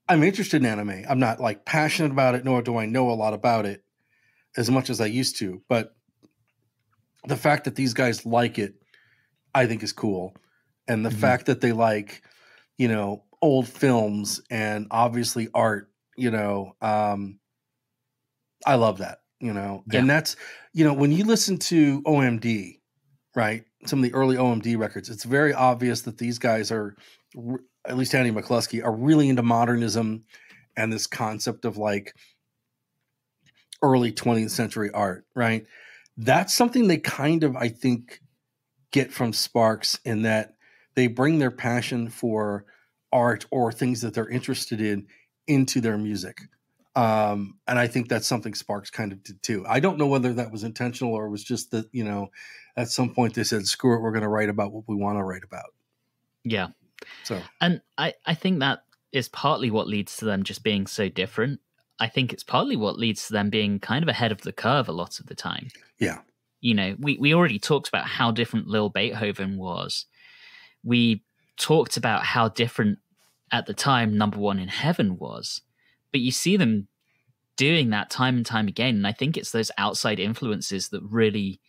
I'm interested in anime. I'm not like passionate about it, nor do I know a lot about it as much as I used to. But the fact that these guys like it, I think is cool. And the fact that they like, you know, old films and obviously art, you know, I love that, you know, and that's, you know, when you listen to OMD, right, some of the early OMD records, it's very obvious that these guys are, at least Andy McCluskey, are really into modernism and this concept of like early 20th century art, right? That's something they kind of, I think, get from Sparks in that they bring their passion for art or things that they're interested in into their music. And I think that's something Sparks kind of did too. I don't know whether that was intentional or it was just that, you know, at some point they said, screw it, we're going to write about what we want to write about. Yeah. So, and I think that is partly what leads to them just being so different. I think it's partly what leads to them being kind of ahead of the curve a lot of the time. Yeah. You know, we already talked about how different Lil Beethoven was. We talked about how different at the time Number One in Heaven was. But you see them doing that time and time again. And I think it's those outside influences that really,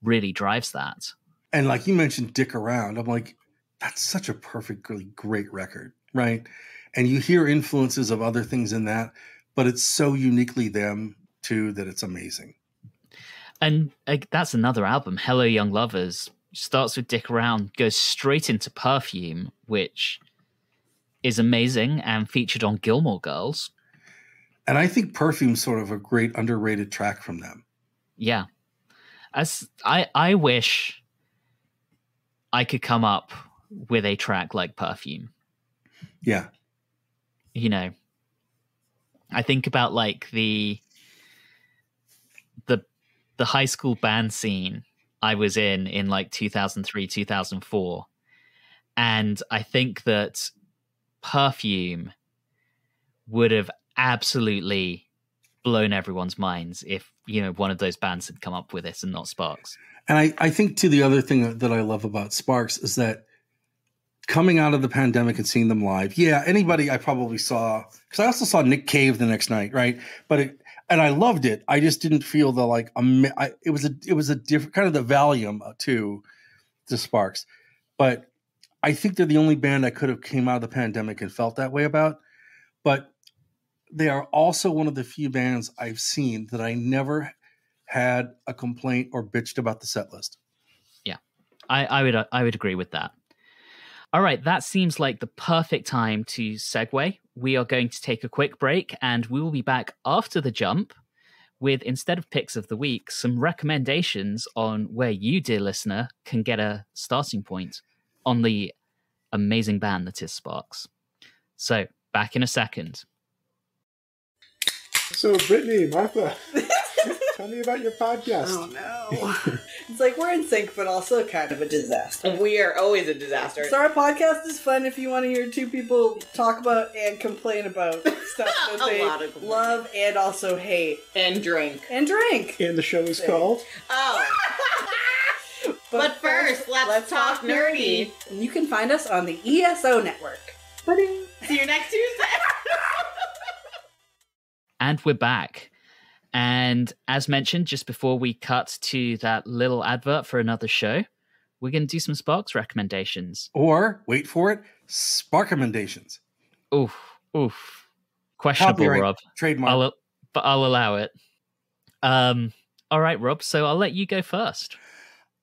really drives that. And like you mentioned, Dick Around, I'm like, that's such a perfectly great record, right? And you hear influences of other things in that, but it's so uniquely them too that it's amazing. And that's another album, Hello Young Lovers, starts with Dick Around, goes straight into Perfume, which is amazing and featured on Gilmore Girls. And I think Perfume's sort of a great underrated track from them. Yeah. As I wish I could come up with a track like Perfume. Yeah. You know, I think about like the high school band scene I was in like 2003, 2004. And I think that Perfume would have absolutely blown everyone's minds if, you know, one of those bands had come up with it and not Sparks. And I think too, the other thing that I love about Sparks is that coming out of the pandemic and seeing them live, anybody I probably saw, because I also saw Nick Cave the next night, right? And I loved it. I just didn't feel the like it was a different kind of the Valium to Sparks, but I think they're the only band I could have came out of the pandemic and felt that way about. But they are also one of the few bands I've seen that I never had a complaint or bitched about the set list. Yeah, I would agree with that. All right, that seems like the perfect time to segue. We are going to take a quick break, and we will be back after the jump with, instead of picks of the week, some recommendations on where you, dear listener, can get a starting point on the amazing band that is Sparks. So, back in a second. So, Brittany, Martha, tell me about your podcast. Oh, no. It's like we're in sync, but also kind of a disaster. We are always a disaster. So our podcast is fun if you want to hear two people talk about and complain about stuff that they love and also hate. And drink. And drink. And the show is called? Oh. But first, let's talk nerdy. And you can find us on the ESO network. Ba-ding. See you next Tuesday. And we're back. And as mentioned, just before we cut to that little advert for another show, we're going to do some Sparks recommendations. Or, wait for it, Spark recommendations. Oof. Questionable, Copyright, Rob. Trademark. But I'll allow it. All right, Rob, so I'll let you go first.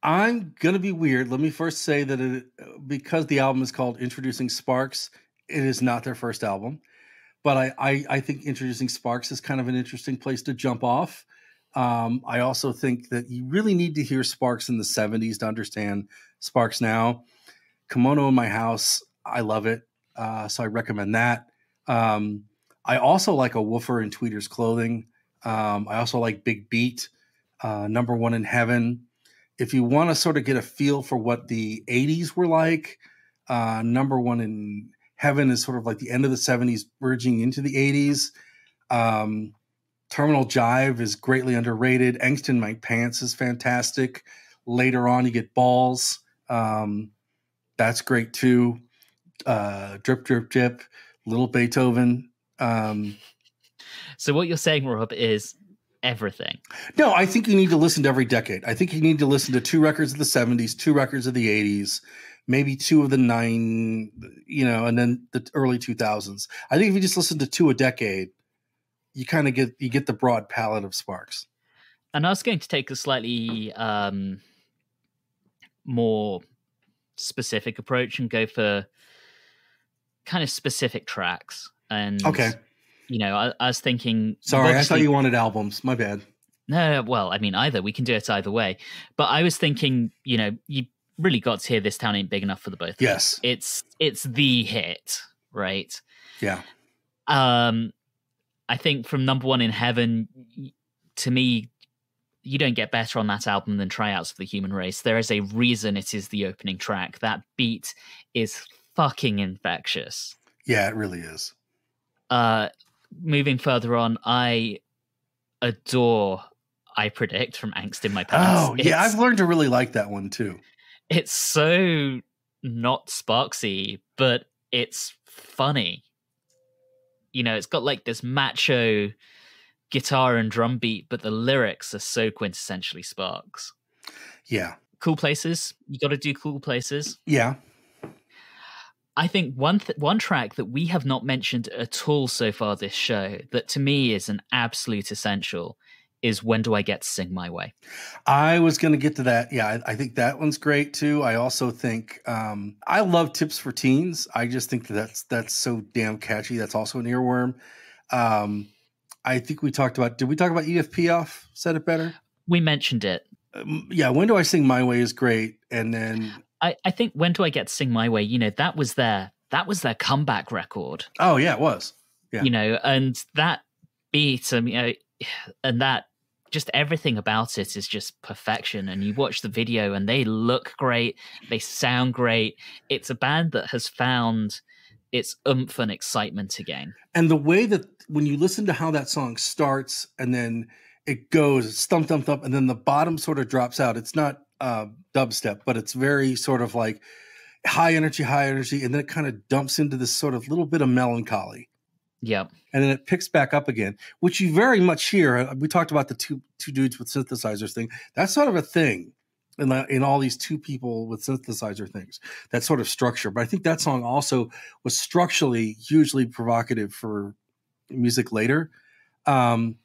I'm going to be weird. Let me first say that because the album is called Introducing Sparks, it is not their first album. But I think Introducing Sparks is kind of an interesting place to jump off. I also think that you really need to hear Sparks in the 70s to understand Sparks now. Kimono in My House, I love it. So I recommend that. I also like A Woofer in Tweeter's Clothing. I also like Big Beat, Number One in Heaven. If you want to sort of get a feel for what the 80s were like, Number One in Heaven is sort of like the end of the 70s, verging into the 80s. Terminal Jive is greatly underrated. Angst in My Pants is fantastic. Later on, you get Balls. That's great too. Drip, Drip, Drip, Little Beethoven. So what you're saying, Rob, is everything. No, I think you need to listen to every decade. I think you need to listen to 2 records of the 70s, 2 records of the 80s, maybe 2 of the 9, and then the early 2000s. I think if you just listen to 2 a decade, you kind of get the broad palette of Sparks. And I was going to take a slightly more specific approach and go for kind of specific tracks. And okay. I was thinking. Sorry, I thought you wanted albums. My bad. No, well, I mean, either. We can do it either way. But I was thinking, you really got to hear This Town Ain't Big Enough for the Both of Yes. Us. It's the hit, right? Yeah. I think from Number One in Heaven, to me, you don't get better on that album than Tryouts for the Human Race. There is a reason it is the opening track. That beat is fucking infectious. Yeah, it really is. Moving further on, I adore I Predict from Angst in My Pants. Oh, yeah, I've learned to really like that one too. It's so not Sparksy, but it's funny. It's got like this macho guitar and drum beat, but the lyrics are so quintessentially Sparks. Yeah. Cool Places. You got to do Cool Places. Yeah. I think one track that we have not mentioned at all so far this show that to me is an absolute essential is When Do I Get to Sing My Way? I was going to get to that. Yeah, I think that one's great too. I also think I love Tips for Teens. I just think that's so damn catchy. That's also an earworm. I think did we talk about EFP off? Said it better? We mentioned it. Yeah, When Do I Sing My Way is great. And then I think When Do I Get to Sing My Way, that was their comeback record. Oh yeah, it was. Yeah. And that beat, and that just everything about it is just perfection. And you watch the video and they look great. They sound great. It's a band that has found its oomph and excitement again. And the way that when you listen to how that song starts and then it goes, it's thump, thump, thump, and then the bottom sort of drops out. It's not dubstep, but it's very sort of like high energy, and then it kind of dumps into this sort of little bit of melancholy. Yep. And then it picks back up again, which you very much hear. We talked about the two dudes with synthesizers thing. That's sort of a thing in all these 2 people with synthesizer things, that sort of structure. But I think that song also was structurally hugely provocative for music later. And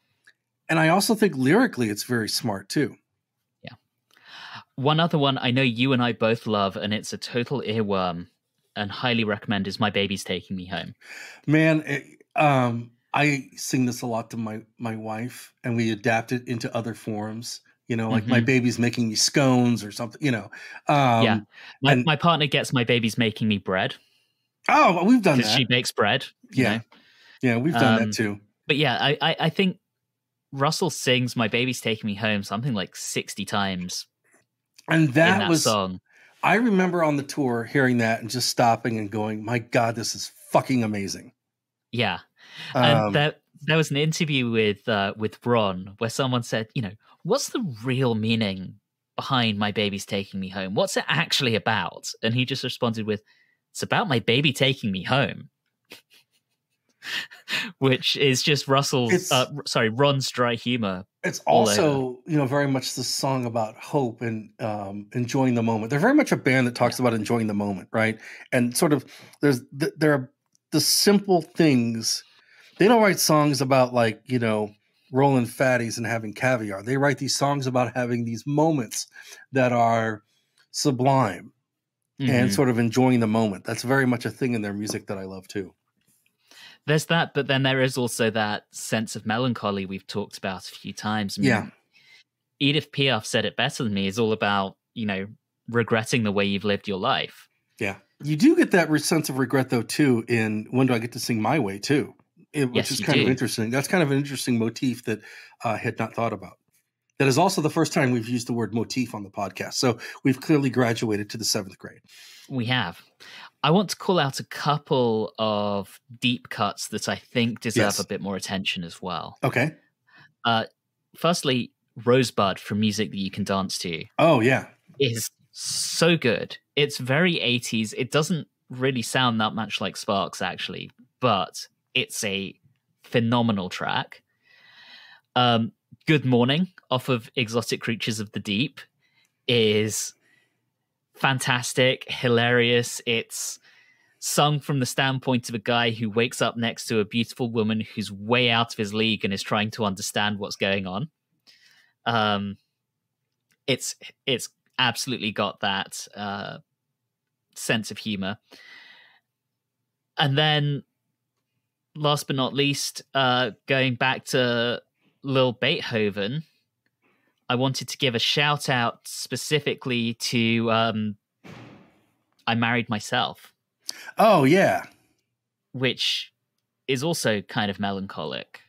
I also think lyrically it's very smart too. Yeah. One other one I know you and I both love, and it's a total earworm and highly recommend, is My Baby's Taking Me Home. Man, I sing this a lot to my wife, and we adapt it into other forms. Like My Baby's Making Me Scones or something. Yeah, my partner gets My Baby's Making Me Bread. Oh, well, we've done that. Because she bakes bread. Yeah, yeah, we've done that too. But yeah, I think Russell sings My Baby's Taking Me Home something like 60 times. And that was song. I remember on the tour hearing that and just stopping and going, my God, this is fucking amazing. Yeah. And there was an interview with Ron where someone said, what's the real meaning behind My Baby's Taking Me Home? What's it actually about? And he just responded with, it's about my baby taking me home. Which is just Ron's dry humor. It's also, very much the song about hope and enjoying the moment. They're very much a band that talks about enjoying the moment, right? And sort of there are the simple things. They don't write songs about rolling fatties and having caviar. They write these songs about having these moments that are sublime and sort of enjoying the moment. That's very much a thing in their music that I love too. There's that, but then there is also that sense of melancholy we've talked about a few times. Yeah. Edith Piaf said it better than me, is all about, regretting the way you've lived your life. Yeah. You do get that sense of regret, though, too, in When Do I Get to Sing My Way, too, which is kind of interesting. That's kind of an interesting motif that I had not thought about. That is also the first time we've used the word motif on the podcast. So we've clearly graduated to the 7th grade. We have. I want to call out a couple of deep cuts that I think deserve a bit more attention as well. Okay. Firstly, Rosebud from Music That You Can Dance To. Oh, yeah. Is so good. It's very 80s. It doesn't really sound that much like Sparks, actually, but it's a phenomenal track. Good Morning off of Exotic Creatures of the Deep is fantastic, hilarious. It's sung from the standpoint of a guy who wakes up next to a beautiful woman who's way out of his league and is trying to understand what's going on. It's absolutely got that sense of humor. And then last but not least, going back to Lil Beethoven, I wanted to give a shout out specifically to I Married Myself. Oh, yeah. Which is also kind of melancholic.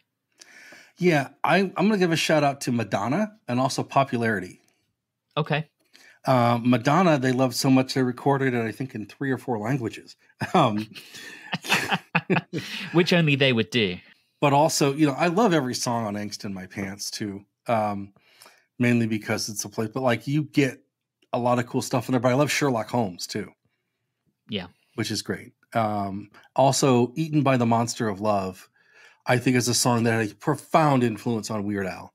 Yeah, I'm going to give a shout out to Madonna and also Popularity. Okay. Madonna, they loved so much they recorded it, I think, in 3 or 4 languages. Which only they would do. But also, I love every song on Angst in My Pants, too. Mainly because it's a place, but like you get a lot of cool stuff in there. But I love Sherlock Holmes, too. Yeah. Which is great. Also, Eaten by the Monster of Love, I think is a song that had a profound influence on Weird Al.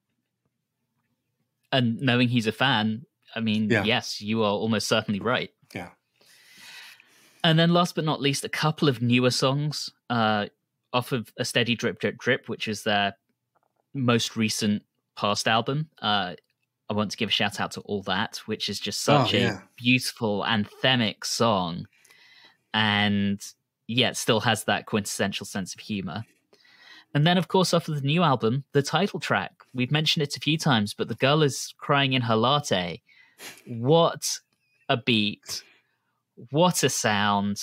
And knowing he's a fan, I mean, yes, you are almost certainly right. Yeah. And then last but not least, a couple of newer songs off of A Steady Drip, Drip, Drip, which is their most recent past album. I want to give a shout out to All That, which is just such a beautiful anthemic song. And it still has that quintessential sense of humor. And then, of course, off of the new album, the title track. We've mentioned it a few times, but The Girl Is Crying in Her Latte. What a beat. What a sound.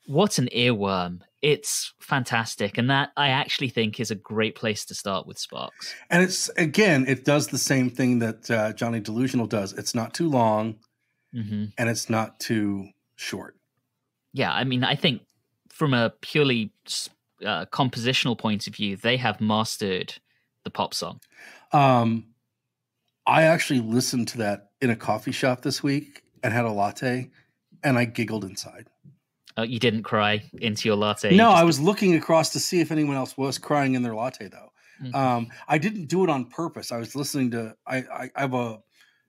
What an earworm. It's fantastic. And that, I actually think, is a great place to start with Sparks. And it does the same thing that Johnny Delusional does. It's not too long, and it's not too short. Yeah, I mean, I think from a purely compositional point of view, they have mastered the pop song. I actually listened to that in a coffee shop this week and had a latte, and I giggled inside. You didn't cry into your latte? No, I was looking across to see if anyone else was crying in their latte, though. Mm-hmm. I didn't do it on purpose. I was listening to I have a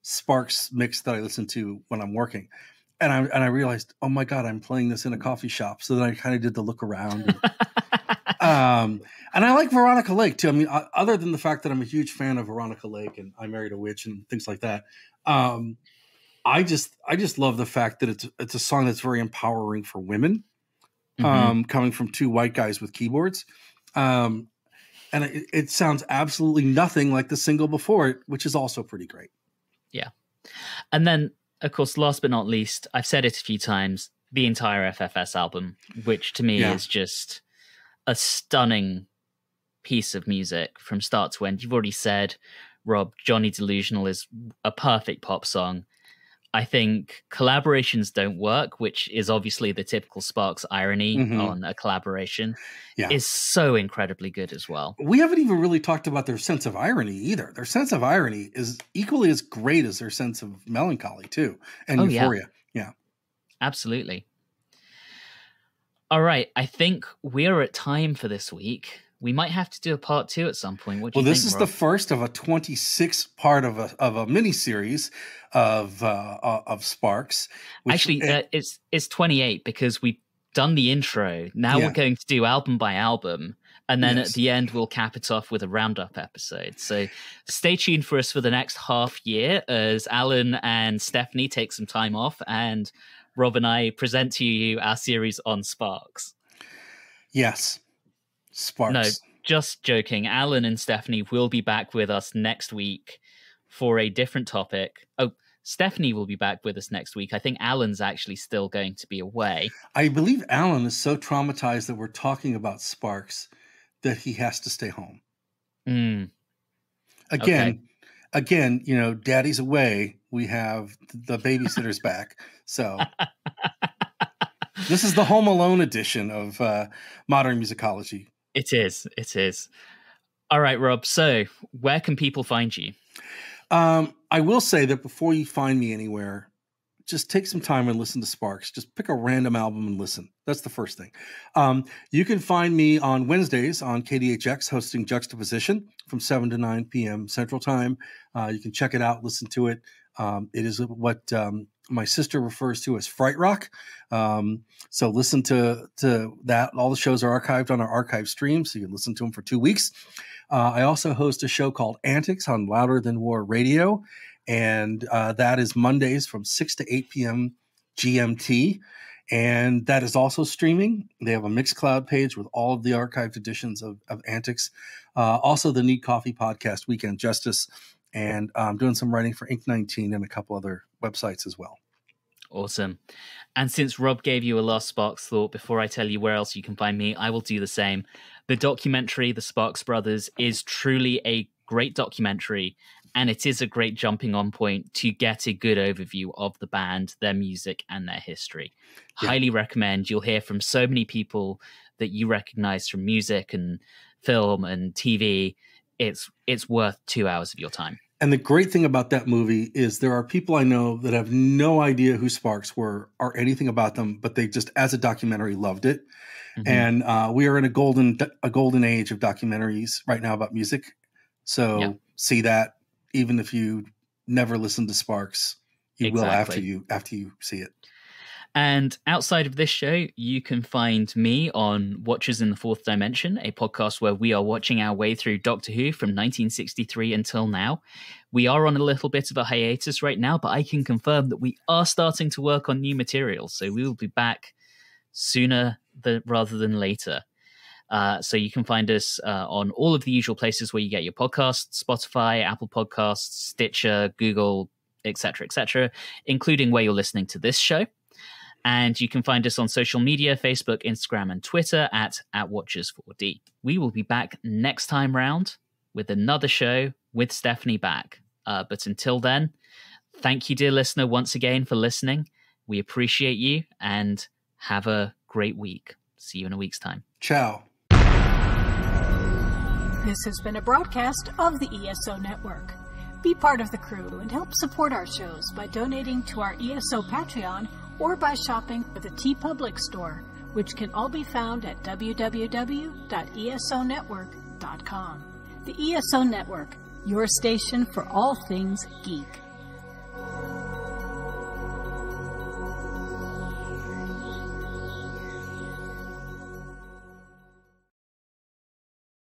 Sparks mix that I listen to when I'm working. And I realized, oh my God, I'm playing this in a coffee shop. So then I kind of did the look around. And I like Veronica Lake too. I mean, other than the fact that I'm a huge fan of Veronica Lake and I Married a Witch and things like that. I just love the fact that it's a song that's very empowering for women, coming from 2 white guys with keyboards. And it sounds absolutely nothing like the single before it, which is also pretty great. Yeah. And then, of course, last but not least, I've said it a few times, the entire FFS album, which to me is just a stunning piece of music from start to end. You've already said, Rob, Johnny Delusional is a perfect pop song. I think collaborations don't work, which is obviously the typical Sparks irony on a collaboration, is so incredibly good as well. We haven't even really talked about their sense of irony either. Their sense of irony is equally as great as their sense of melancholy too, and euphoria. Yeah, absolutely. All right, I think we are at time for this week. We might have to do a part 2 at some point. What do you think, this is Rob? the first of a 26 part of a mini series of Sparks. Actually, it's 28 because we've done the intro. Now we're going to do album by album, and then at the end we'll cap it off with a roundup episode. So stay tuned for us for the next half year as Alan and Stephanie take some time off, and Rob and I present to you our series on Sparks. Yes. Sparks. No, just joking. Alan and Stephanie will be back with us next week for a different topic. Oh, Stephanie will be back with us next week. I think Alan's actually still going to be away. I believe Alan is so traumatized that we're talking about Sparks that he has to stay home. Again, you know, Daddy's away. We have the babysitter's back. So this is the Home Alone edition of Modern Musicology. It is. It is. All right, Rob. So where can people find you? I will say that before you find me anywhere, just take some time and listen to Sparks. Just pick a random album and listen. That's the first thing. You can find me on Wednesdays on KDHX hosting Juxtaposition from 7 to 9 p.m. Central Time. You can check it out, listen to it. It is what my sister refers to as Fright Rock. So listen to that. All the shows are archived on our archive stream, so you can listen to them for 2 weeks. I also host a show called Antics on Louder Than War Radio, and that is Mondays from 6 to 8 p.m. GMT, and that is also streaming. They have a Mixcloud page with all of the archived editions of Antics. Also, the Need Coffee podcast, Weekend Justice, and I'm doing some writing for Inc. 19 and a couple other websites as well. Awesome. And since Rob gave you a last Sparks thought, before I tell you where else you can find me, I will do the same. The documentary, The Sparks Brothers, is truly a great documentary, and it is a great jumping on point to get a good overview of the band, their music, and their history. Yeah. Highly recommend. You'll hear from so many people that you recognize from music and film and TV. It's worth 2 hours of your time. And the great thing about that movie is there are people I know that have no idea who Sparks were or anything about them, but they just, as a documentary, loved it. Mm-hmm. And we are in a golden age of documentaries right now about music. So see that, even if you never listened to Sparks, you will after you see it. And outside of this show, you can find me on Watchers in the Fourth Dimension, a podcast where we are watching our way through Doctor Who from 1963 until now. We are on a little bit of a hiatus right now, but I can confirm that we are starting to work on new material. So we will be back sooner rather than later. So you can find us on all of the usual places where you get your podcasts: Spotify, Apple Podcasts, Stitcher, Google, etc., including where you're listening to this show. And you can find us on social media, Facebook, Instagram, and Twitter at Watchers4D. We will be back next time round with another show with Stephanie back. But until then, thank you, dear listener, once again for listening. We appreciate you, and have a great week. See you in a week's time. Ciao. This has been a broadcast of the ESO Network. Be part of the crew and help support our shows by donating to our ESO Patreon or by shopping for the TeePublic store, which can all be found at www.esonetwork.com. The ESO Network, your station for all things geek.